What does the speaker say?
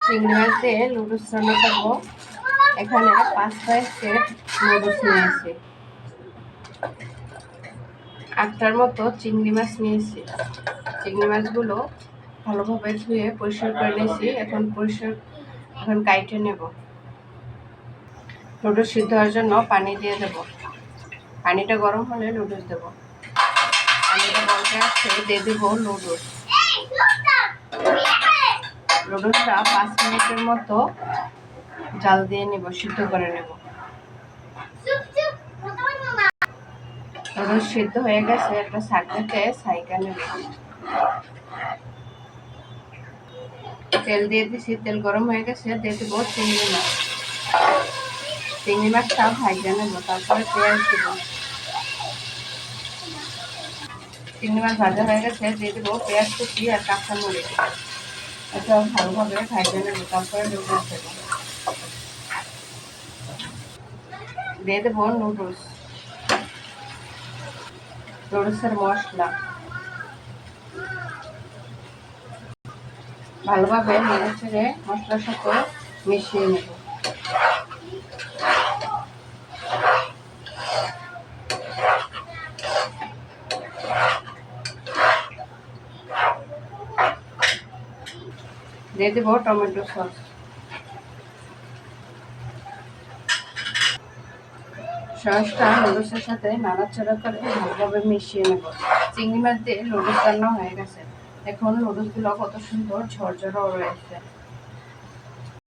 চিংড়ি মাছ দিয়ে নুডলস রান্না করবো। এখানে 5 সেট নুডলস নিয়েছি, 8টার মতো চিংড়ি মাছ নিয়েছি। চিংড়ি মাছগুলো ভালোভাবে ধুয়ে পরিষ্কার করে নিয়েছি। এখন কাইটে নেব। নুডলস সিদ্ধ হওয়ার জন্য পানি দিয়ে দেব। পানিটা গরম হলে নুডলস দেব। পানিটা বলতে আসছে দিয়ে দেব নুডলস। নুডলসটা 5 মিনিটের মতো জাল দিয়ে নেব, সিদ্ধ করে নেব। নুডলস সিদ্ধ হয়ে গেছে, একটা ছাঁকনিতে ছাইকা নেব। তেল দিয়ে দিছি, তেল গরম হয়ে গেছে, দিয়ে দেব চিংড়ি মাছ। চিংড়ি মাছটা ভাজা নেব, তারপরে পেঁয়াজ দেব। চিংড়ি মাছ ভাজা হয়ে গেছে, দিয়ে দেবো পেঁয়াজ কুচি আর কাঁচামরিচ। এটা ভালোভাবে ভাজা নেব, তারপরে নুডলস দেবো। দিয়ে দেবো নুডলসের মশলা। ভালোভাবে নেড়ে চেড়ে মশলার সাথে মিশিয়ে নেব। দিয়ে দেবো টমেটো সস। সসটা নুডলসের সাথে নাড়াচাড়া করে ভালোভাবে মিশিয়ে নেব। চিংড়ি মাছ দিয়ে নুডলস রান্না হয়ে গেছে। এখন নুডলসগুলো কত সুন্দর ঝরঝরে রয়েছে।